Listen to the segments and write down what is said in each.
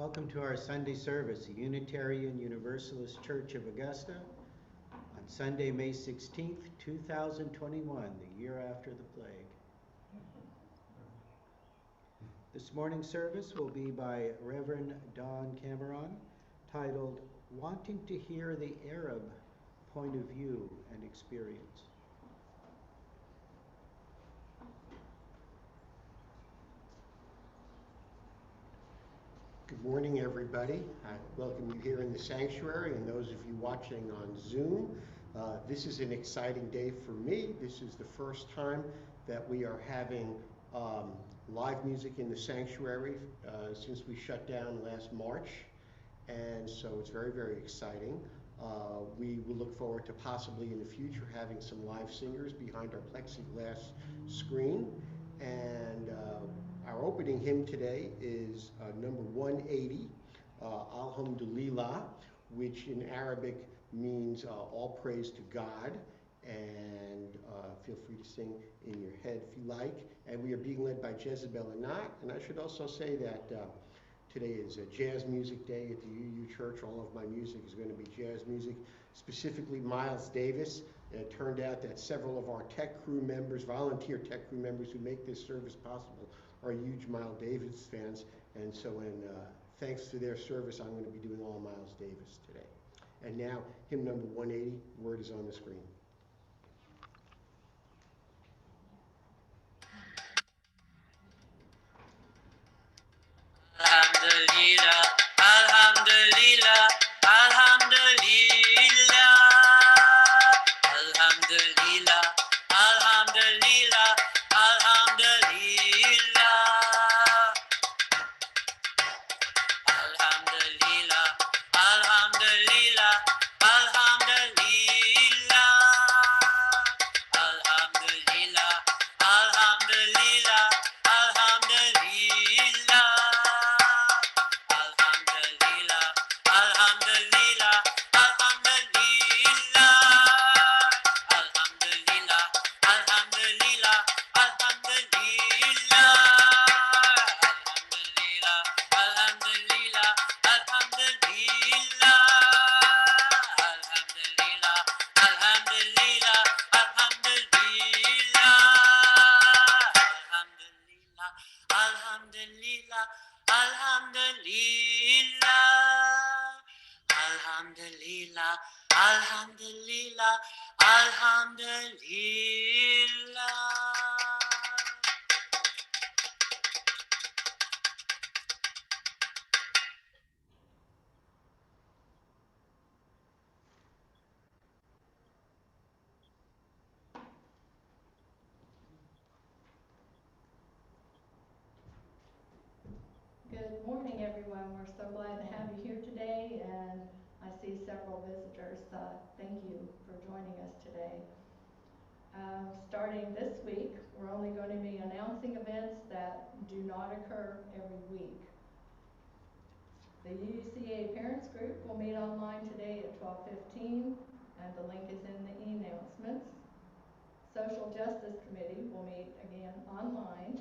Welcome to our Sunday service, the Unitarian Universalist Church of Augusta, on Sunday, May 16th, 2021, the year after the plague. This morning's service will be by Reverend Don Cameron, titled, Wanting to Hear the Arab Point of View and Experience. Good morning, everybody. I welcome you here in the sanctuary and those of you watching on Zoom. This is an exciting day for me. This is the first time that we are having live music in the sanctuary since we shut down last March. And so it's very, very exciting. We will look forward to possibly in the future having some live singers behind our plexiglass screen. And our opening hymn today is number 180, Alhamdulillah, which in Arabic means all praise to God. And feel free to sing in your head if you like. And we are being led by Jezebel Anat. And I should also say that today is a jazz music day at the UU Church. All of my music is going to be jazz music, specifically Miles Davis. It turned out that several of our tech crew members, volunteer tech crew members who make this service possible, are huge Miles Davis fans. And so thanks to their service, I'm going to be doing all Miles Davis today. And now, hymn number 180, word is on the screen. Alhamdulillah, Alhamdulillah, Alhamdulillah, Alhamdulillah, Alhamdulillah, Alhamdulillah, Alhamdulillah, Alhamdulillah, Alhamdulillah, Alhamdulillah, Alhamdulillah, Alhamdulillah. Alhamdulillah, Alhamdulillah, Alhamdulillah. Good morning, everyone. We're so glad to have you here today, and I see several visitors. Thank you for joining us today. Starting this week, we're only going to be announcing events that do not occur every week. The UUCA Parents Group will meet online today at 12:15, and the link is in the e-announcements. Social Justice Committee will meet again online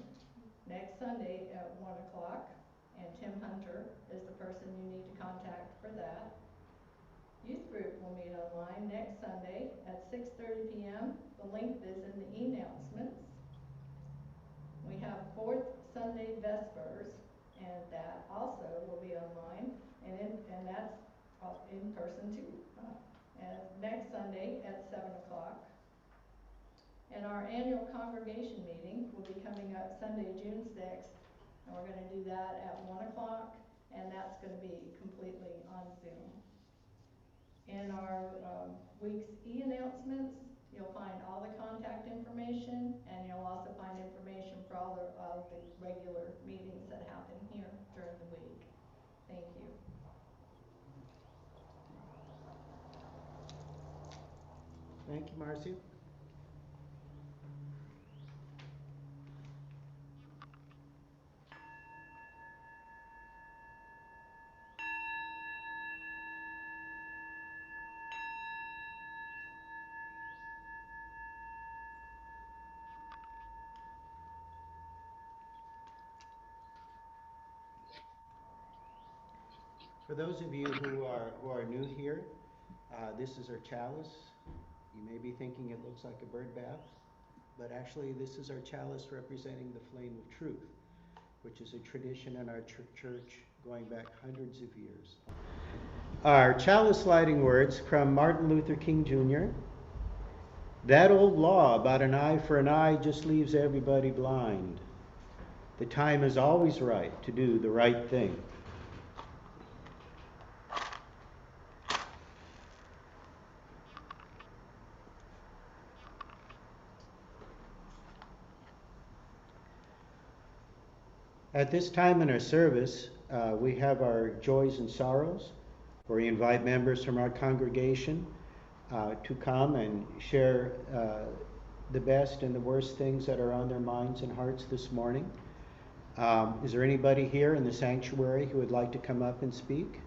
next Sunday at 1 o'clock. And Tim Hunter is the person you need to contact for that. Youth group will meet online next Sunday at 6:30 p.m. The link is in the e-announcements. We have fourth Sunday Vespers, and that also will be online, and that's in person too. And next Sunday at 7 o'clock. And our annual congregation meeting will be coming up Sunday, June 6th. And we're going to do that at 1 o'clock, and that's going to be completely on Zoom. In our week's e-announcements, you'll find all the contact information, and you'll also find information for all of the regular meetings that happen here during the week. Thank you. Thank you, Marcy. For those of you who are new here, this is our chalice. You may be thinking it looks like a bird bath, but actually this is our chalice representing the flame of truth, which is a tradition in our church going back hundreds of years. Our chalice lighting words from Martin Luther King Jr. That old law about an eye for an eye just leaves everybody blind. The time is always right to do the right thing. At this time in our service, we have our joys and sorrows, where we invite members from our congregation to come and share the best and the worst things that are on their minds and hearts this morning. Is there anybody here in the sanctuary who would like to come up and speak?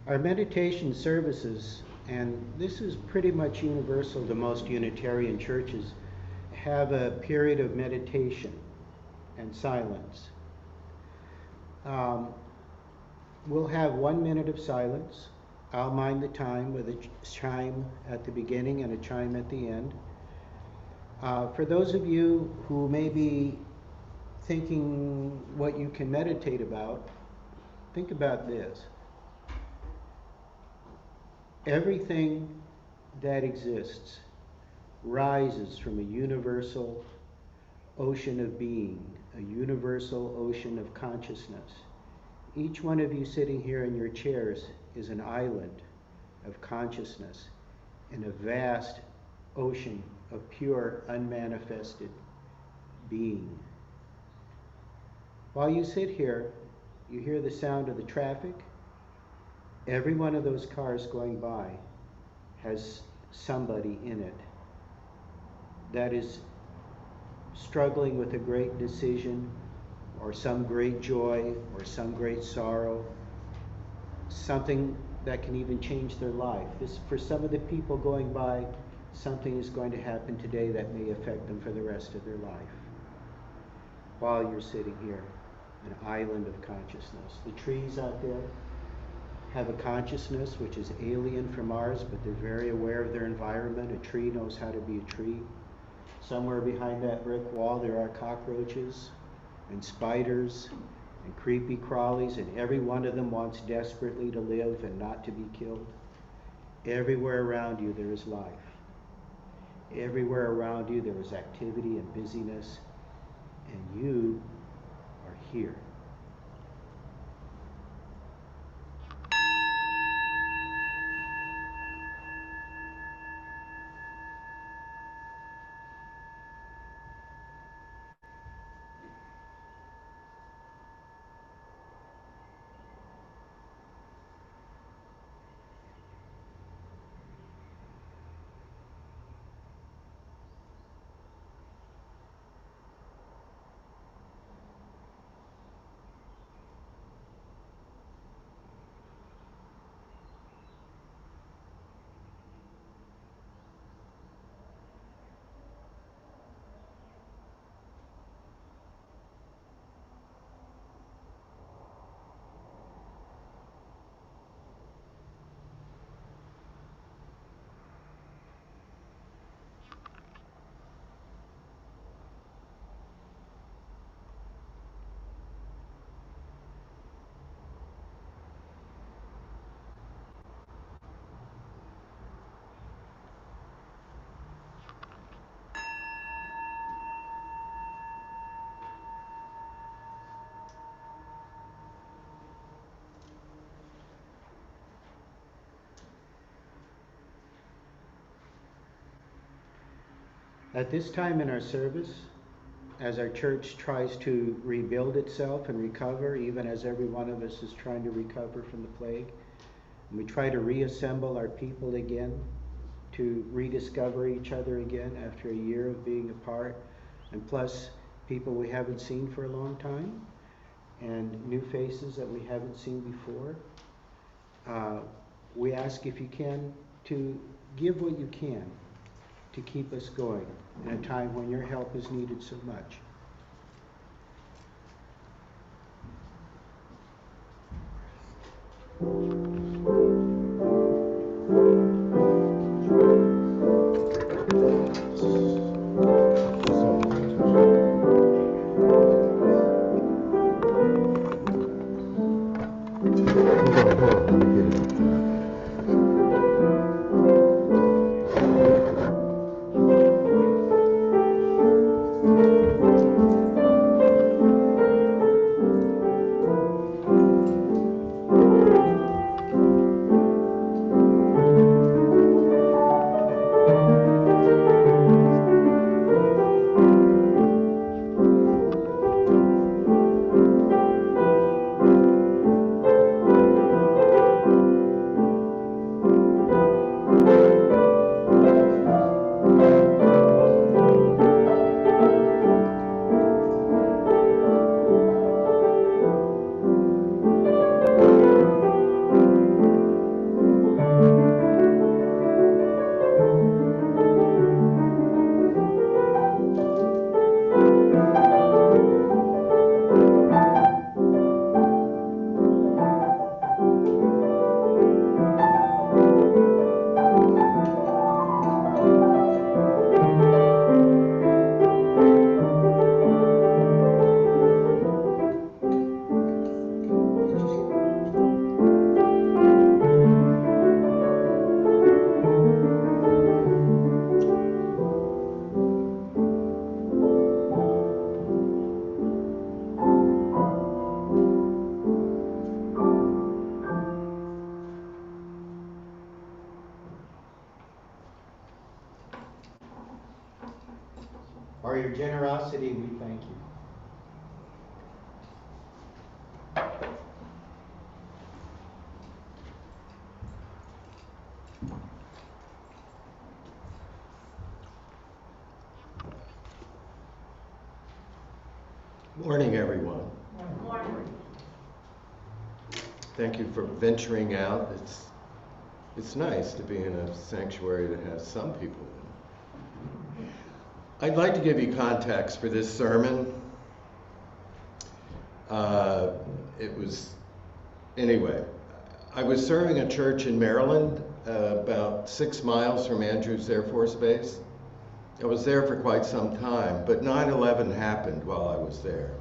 Our meditation services, and this is pretty much universal to most Unitarian churches, have a period of meditation and silence. We'll have 1 minute of silence. I'll mind the time with a chime at the beginning and a chime at the end. For those of you who may be thinking what you can meditate about, think about this. Everything that exists rises from a universal ocean of being, a universal ocean of consciousness. Each one of you sitting here in your chairs is an island of consciousness in a vast ocean of pure, unmanifested being. While you sit here, you hear the sound of the traffic. Every one of those cars going by has somebody in it that is struggling with a great decision, or some great joy, or some great sorrow, something that can even change their life. For some of the people going by, something is going to happen today that may affect them for the rest of their life. While you're sitting here, an island of consciousness. The trees out there have a consciousness which is alien from ours, but they're very aware of their environment. A tree knows how to be a tree. Somewhere behind that brick wall there are cockroaches and spiders and creepy crawlies, and every one of them wants desperately to live and not to be killed. Everywhere around you there is life. Everywhere around you there is activity and busyness, and you are here. At this time in our service, as our church tries to rebuild itself and recover, even as every one of us is trying to recover from the plague, and we try to reassemble our people again, to rediscover each other again after a year of being apart, and plus people we haven't seen for a long time, and new faces that we haven't seen before. We ask, if you can, to give what you can to keep us going in a time when your help is needed so much. For your generosity, we thank you. Morning, everyone. Thank you for venturing out. It's nice to be in a sanctuary that has some people in it. I'd like to give you context for this sermon. Anyway, I was serving a church in Maryland, about 6 miles from Andrews Air Force Base. I was there for quite some time, but 9/11 happened while I was there.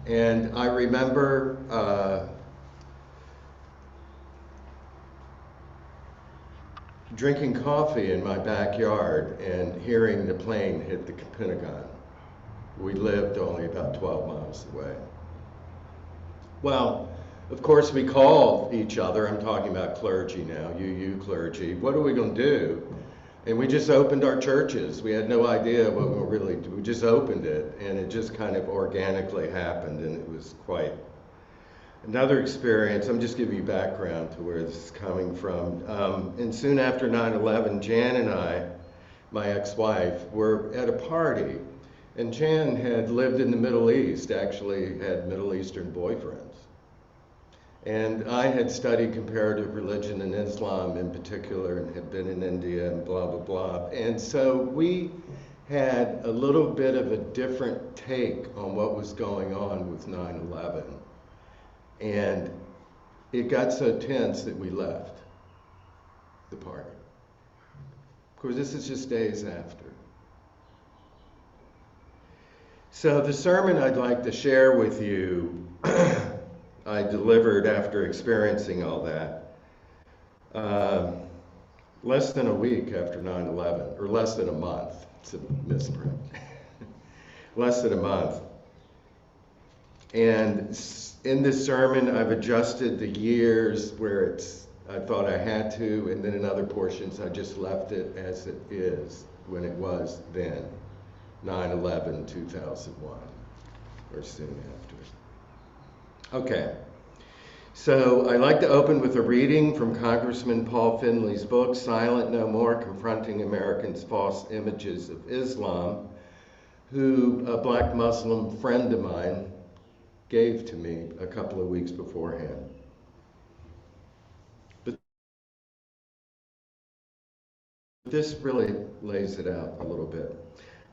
And I remember drinking coffee in my backyard and hearing the plane hit the Pentagon. We lived only about 12 miles away. Well, of course, we called each other. I'm talking about clergy now, you clergy. What are we going to do? And we just opened our churches. We had no idea what we were really doing. We just opened it, and it just kind of organically happened, and it was quite another experience. I'm just giving you background to where this is coming from. And soon after 9/11, Jan and I, my ex-wife, were at a party. And Jan had lived in the Middle East, actually had Middle Eastern boyfriends. And I had studied comparative religion and Islam in particular, and had been in India and blah, blah, blah. And so we had a little bit of a different take on what was going on with 9/11. And it got so tense that we left the party. Of course, this is just days after. So the sermon I'd like to share with you, I delivered after experiencing all that, less than a week after 9/11, or less than a month. It's a misprint. Less than a month. And in this sermon, I've adjusted the years where I thought I had to, and then in other portions, I just left it as it is when it was then, 9/11/2001, or soon after. Okay, so I'd like to open with a reading from Congressman Paul Finley's book, Silent No More, Confronting Americans' False Images of Islam, who a black Muslim friend of mine gave to me a couple of weeks beforehand. But this really lays it out a little bit.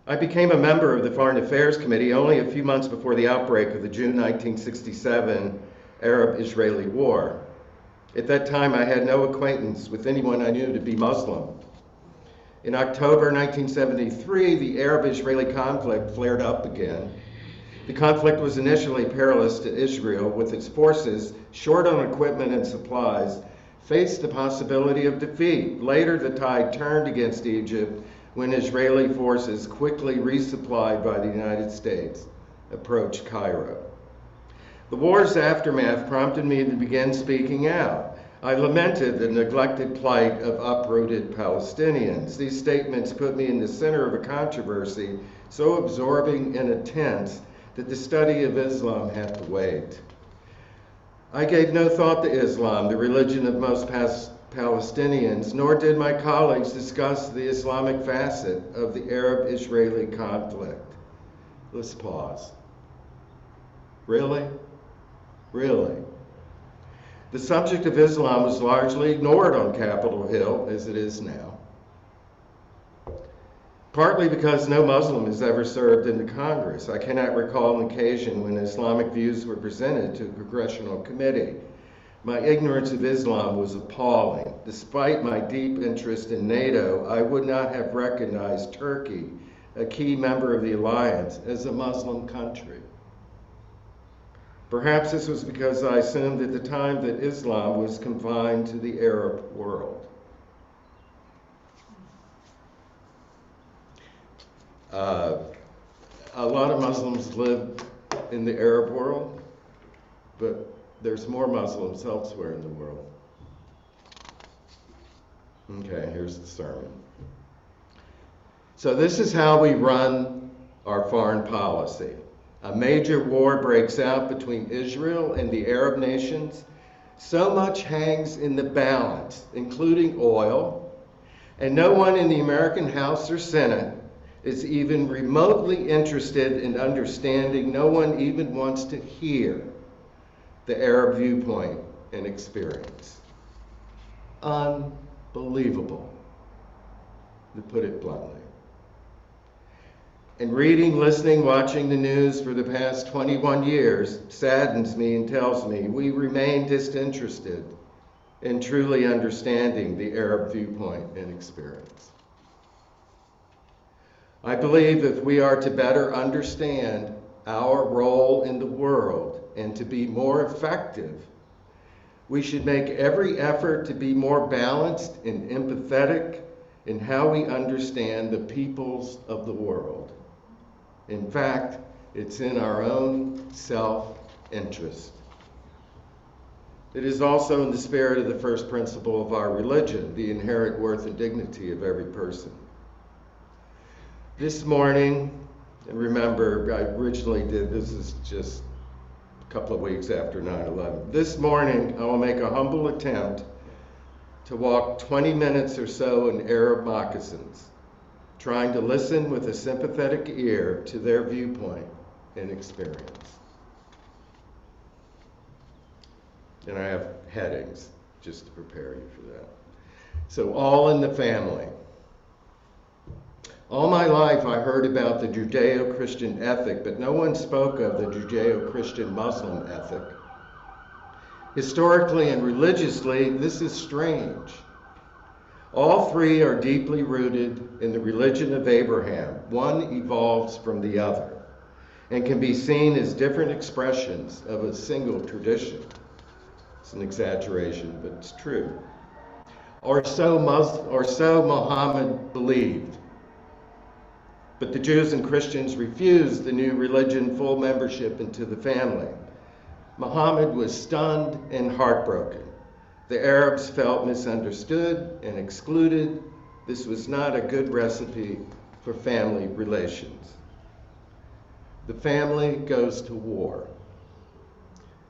I became a member of the Foreign Affairs Committee only a few months before the outbreak of the June 1967 Arab-Israeli War. At that time, I had no acquaintance with anyone I knew to be Muslim. In October 1973, the Arab-Israeli conflict flared up again. The conflict was initially perilous to Israel, with its forces, short on equipment and supplies, faced the possibility of defeat. Later, the tide turned against Egypt when Israeli forces, quickly resupplied by the United States, approached Cairo. The war's aftermath prompted me to begin speaking out. I lamented the neglected plight of uprooted Palestinians. These statements put me in the center of a controversy so absorbing and intense that the study of Islam had to wait. I gave no thought to Islam, the religion of most Palestinians, nor did my colleagues discuss the Islamic facet of the Arab-Israeli conflict. Let's pause. Really? Really? The subject of Islam was largely ignored on Capitol Hill, as it is now. Partly because no Muslim has ever served in the Congress. I cannot recall an occasion when Islamic views were presented to a congressional committee. My ignorance of Islam was appalling. Despite my deep interest in NATO, I would not have recognized Turkey, a key member of the alliance, as a Muslim country. Perhaps this was because I assumed at the time that Islam was confined to the Arab world. A lot of Muslims live in the Arab world, but there's more Muslims elsewhere in the world. Okay, here's the sermon. So this is how we run our foreign policy. A major war breaks out between Israel and the Arab nations. So much hangs in the balance, including oil, and no one in the American House or Senate is even remotely interested in understanding. No one even wants to hear the Arab viewpoint and experience. Unbelievable, to put it bluntly. And reading, listening, watching the news for the past 21 years saddens me and tells me we remain disinterested in truly understanding the Arab viewpoint and experience. I believe if we are to better understand our role in the world and to be more effective, we should make every effort to be more balanced and empathetic in how we understand the peoples of the world. In fact, it's in our own self-interest. It is also in the spirit of the first principle of our religion, the inherent worth and dignity of every person. This morning, and remember, I originally did, this is just a couple of weeks after 9/11. This morning, I will make a humble attempt to walk 20 minutes or so in Arab moccasins, trying to listen with a sympathetic ear to their viewpoint and experience. And I have headings just to prepare you for that. So, all in the family. All my life I heard about the Judeo-Christian ethic, but no one spoke of the Judeo-Christian Muslim ethic. Historically and religiously, this is strange. All three are deeply rooted in the religion of Abraham. One evolves from the other and can be seen as different expressions of a single tradition. It's an exaggeration, but it's true. Or so Muhammad believed. But the Jews and Christians refused the new religion full membership into the family. Muhammad was stunned and heartbroken. The Arabs felt misunderstood and excluded. This was not a good recipe for family relations. The family goes to war.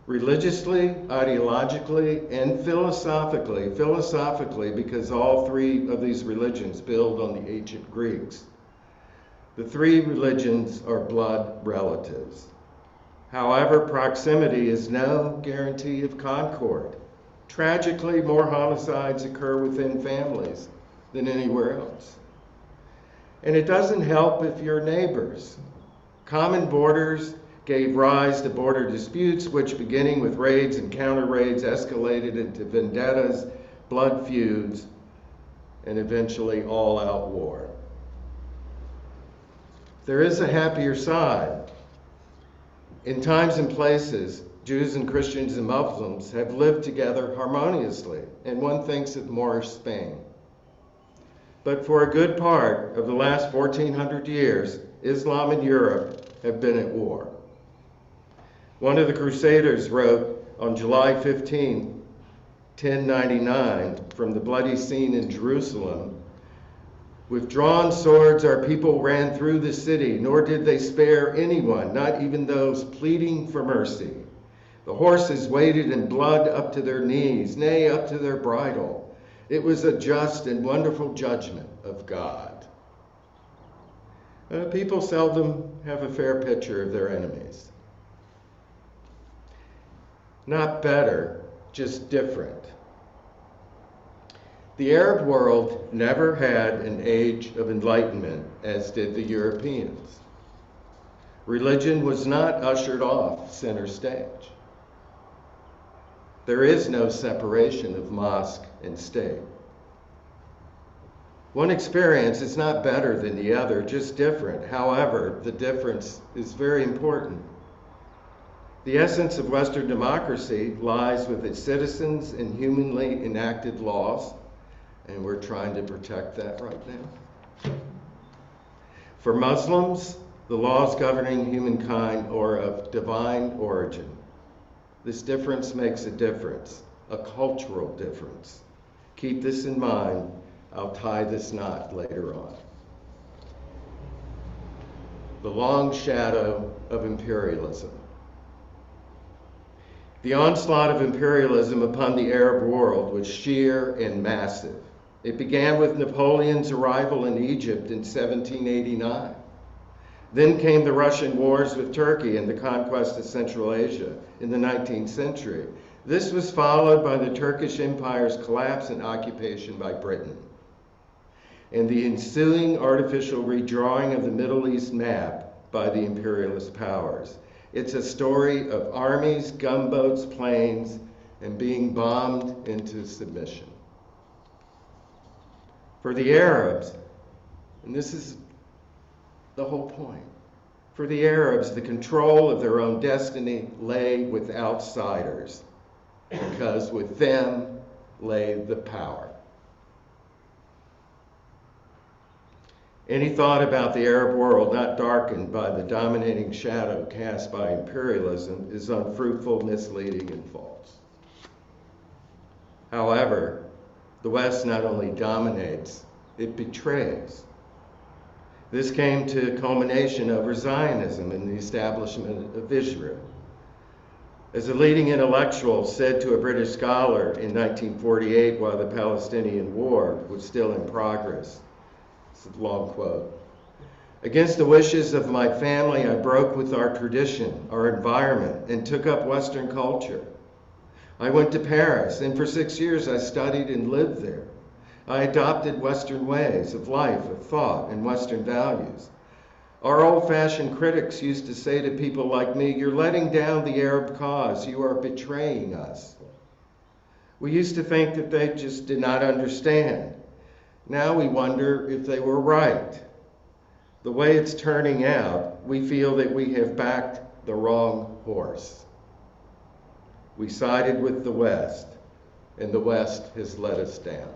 Religiously, ideologically, and philosophically, because all three of these religions build on the ancient Greeks. The three religions are blood relatives. However, proximity is no guarantee of concord. Tragically, more homicides occur within families than anywhere else. And it doesn't help if you're neighbors. Common borders gave rise to border disputes, which, beginning with raids and counter-raids, escalated into vendettas, blood feuds, and eventually all-out war. There is a happier side. In times and places, Jews and Christians and Muslims have lived together harmoniously, and one thinks of Moorish Spain. But for a good part of the last 1400 years, Islam and Europe have been at war. One of the Crusaders wrote on July 15, 1099, from the bloody scene in Jerusalem, "With drawn swords our people ran through the city, nor did they spare anyone, not even those pleading for mercy. The horses waded in blood up to their knees, nay, up to their bridle. It was a just and wonderful judgment of God." People seldom have a fair picture of their enemies. Not better, just different. The Arab world never had an age of enlightenment, as did the Europeans. Religion was not ushered off center stage. There is no separation of mosque and state. One experience is not better than the other, just different. However, the difference is very important. The essence of Western democracy lies with its citizens and humanly enacted laws, and we're trying to protect that right now. For Muslims, the laws governing humankind are of divine origin. This difference makes a difference, a cultural difference. Keep this in mind. I'll tie this knot later on. The long shadow of imperialism. The onslaught of imperialism upon the Arab world was sheer and massive. It began with Napoleon's arrival in Egypt in 1789. Then came the Russian wars with Turkey and the conquest of Central Asia in the 19th century. This was followed by the Turkish Empire's collapse and occupation by Britain, and the ensuing artificial redrawing of the Middle East map by the imperialist powers. It's a story of armies, gunboats, planes, and being bombed into submission. For the Arabs, and this is the whole point, for the Arabs, the control of their own destiny lay with outsiders, because with them lay the power. Any thought about the Arab world not darkened by the dominating shadow cast by imperialism is unfruitful, misleading, and false. However, the West not only dominates, it betrays. This came to culmination over Zionism and the establishment of Israel. As a leading intellectual said to a British scholar in 1948 while the Palestinian War was still in progress, it's a long quote, "Against the wishes of my family, I broke with our tradition, our environment, and took up Western culture. I went to Paris, and for 6 years I studied and lived there. I adopted Western ways of life, of thought, and Western values. Our old-fashioned critics used to say to people like me, 'You're letting down the Arab cause, you are betraying us.' We used to think that they just did not understand. Now we wonder if they were right. The way it's turning out, we feel that we have backed the wrong horse. We sided with the West, and the West has let us down."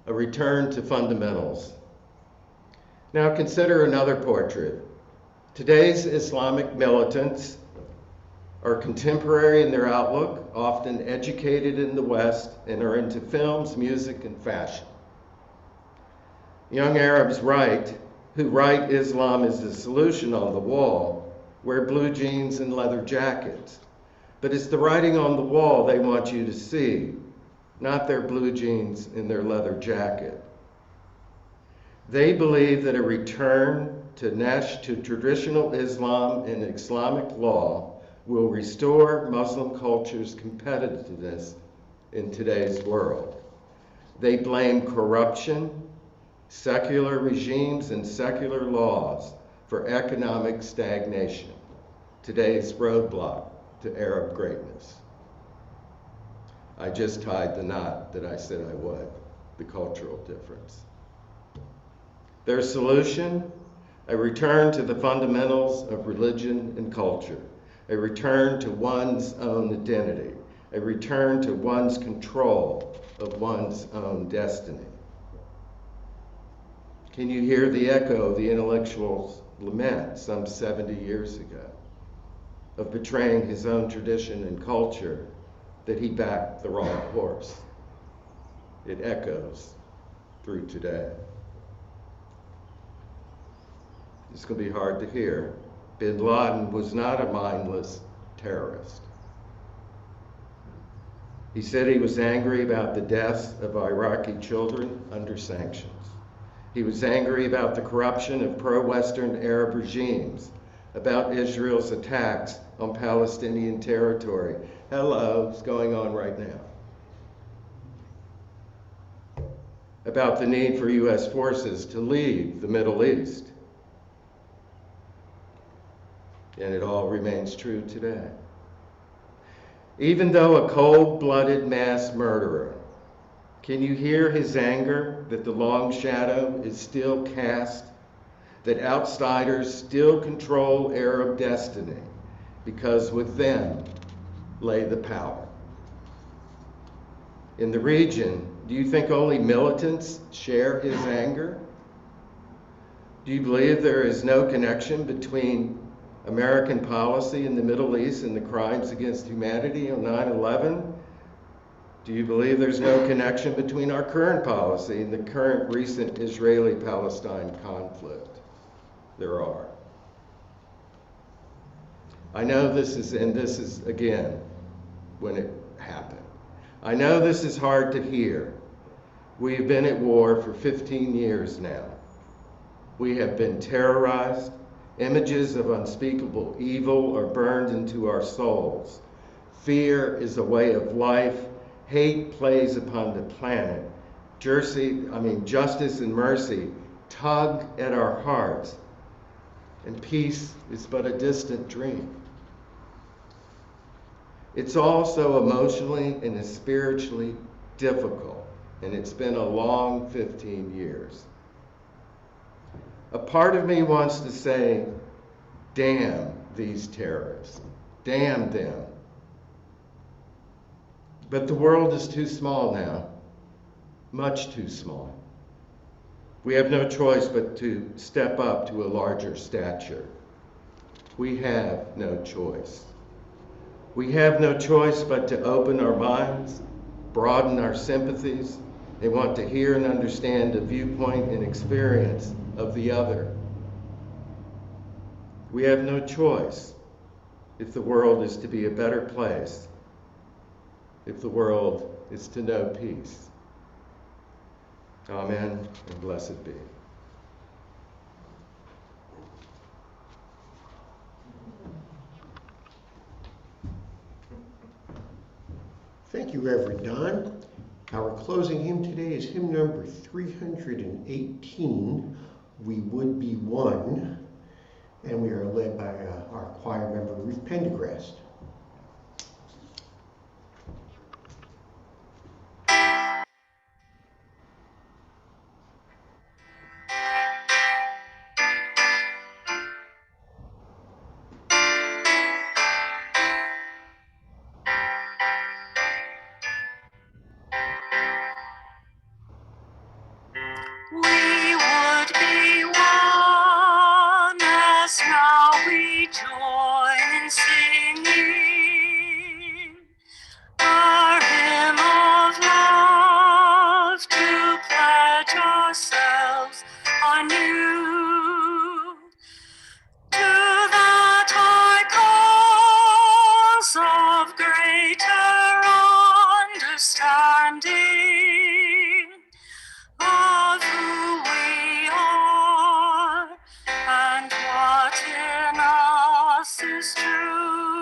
A return to fundamentals. Now consider another portrait. Today's Islamic militants are contemporary in their outlook, often educated in the West, and are into films, music, and fashion. Young Arabs who write Islam is the solution on the wall, wear blue jeans and leather jackets. But it's the writing on the wall they want you to see, not their blue jeans and their leather jacket. They believe that a return to traditional Islam and Islamic law will restore Muslim culture's competitiveness in today's world. They blame corruption, secular regimes and secular laws for economic stagnation, today's roadblock to Arab greatness. I just tied the knot that I said I would, the cultural difference. Their solution, a return to the fundamentals of religion and culture, a return to one's own identity, a return to one's control of one's own destiny. Can you hear the echo of the intellectual's lament some 70 years ago, of betraying his own tradition and culture, that he backed the wrong horse? It echoes through today. It's going to be hard to hear. Bin Laden was not a mindless terrorist. He said he was angry about the deaths of Iraqi children under sanctions. He was angry about the corruption of pro-Western Arab regimes, about Israel's attacks on Palestinian territory. Hello, it's going on right now. About the need for U.S. forces to leave the Middle East. And it all remains true today. Even though a cold-blooded mass murderer, can you hear his anger that the long shadow is still cast, that outsiders still control Arab destiny, because with them lay the power? In the region, do you think only militants share his anger? Do you believe there is no connection between American policy in the Middle East and the crimes against humanity on 9/11? Do you believe there's no connection between our current policy and the current recent Israeli-Palestine conflict? There are. I know this is again when it happened. I know this is hard to hear. We've been at war for 15 years now. We have been terrorized. Images of unspeakable evil are burned into our souls. Fear is a way of life. Hate plays upon the planet. Justice and mercy tug at our hearts. And peace is but a distant dream. It's also emotionally and spiritually difficult, and it's been a long 15 years. A part of me wants to say, damn these terrorists, damn them. But the world is too small now, much too small. We have no choice but to step up to a larger stature. We have no choice. We have no choice but to open our minds, broaden our sympathies, and want to hear and understand the viewpoint and experience of the other. We have no choice if the world is to be a better place, if the world is to know peace. Amen, and blessed be. Thank you, Reverend Don. Our closing hymn today is hymn number 318, We Would Be One, and we are led by our choir member, Ruth Pendergrast. We would be one as now we join in singing our hymn of love to pledge ourselves anew to that high cause of greater understanding of who we are and what in us is true.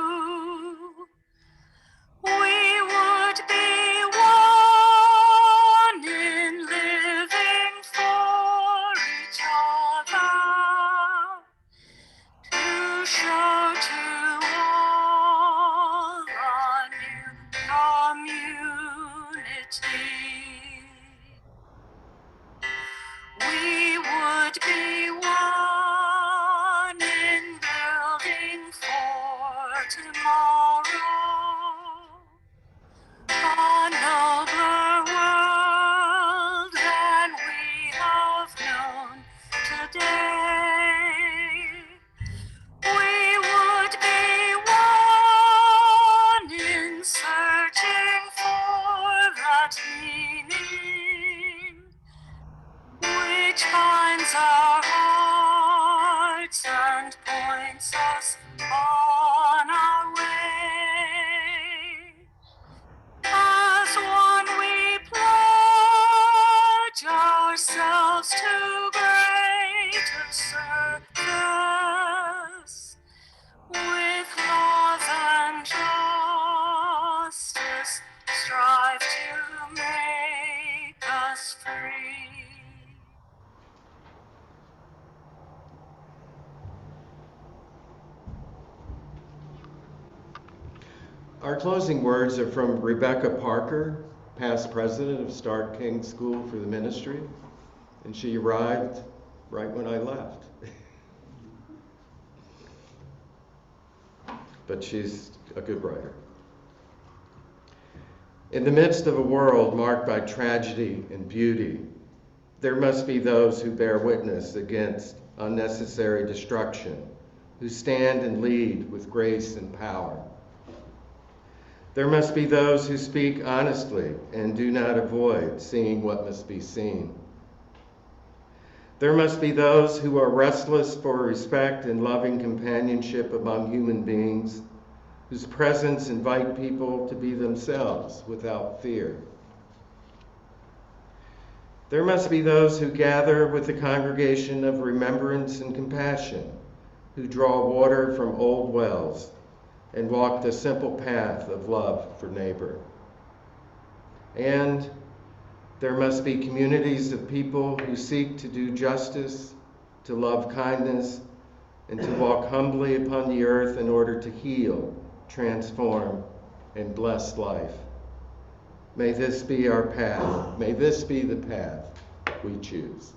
Our closing words are from Rebecca Parker, past president of Stark King School for the Ministry, and she arrived right when I left. But she's a good writer. In the midst of a world marked by tragedy and beauty, there must be those who bear witness against unnecessary destruction, who stand and lead with grace and power. There must be those who speak honestly and do not avoid seeing what must be seen. There must be those who are restless for respect and loving companionship among human beings, whose presence invite people to be themselves without fear. There must be those who gather with the congregation of remembrance and compassion, who draw water from old wells and walk the simple path of love for neighbor. And there must be communities of people who seek to do justice, to love kindness, and to walk humbly upon the earth in order to heal, transform, and bless life. May this be our path. May this be the path we choose.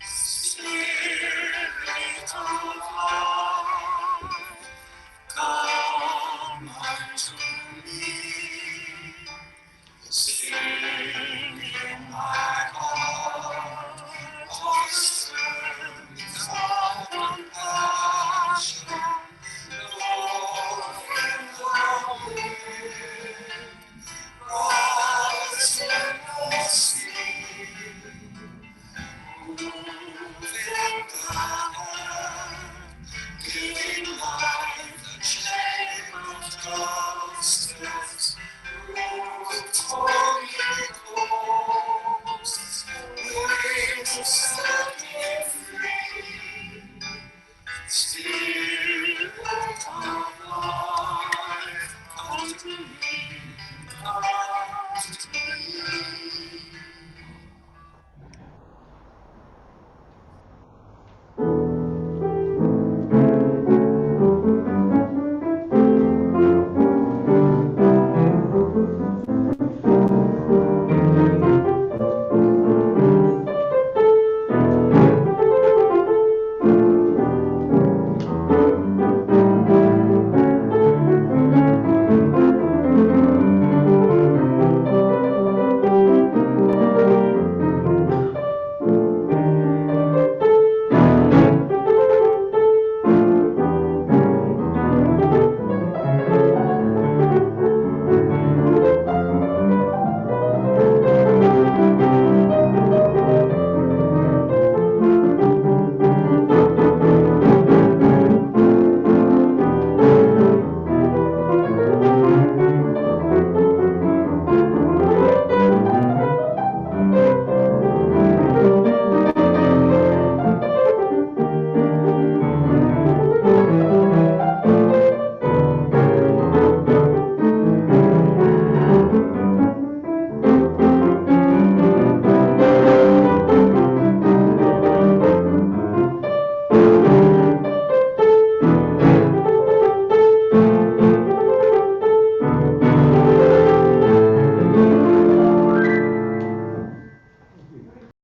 Spirit of love, come unto me. Sing in my heart all the strength of compassion, Lord, in the wind, rise in the sea. Giving life a chain of justice, Holy Ghost, wings set me free. Still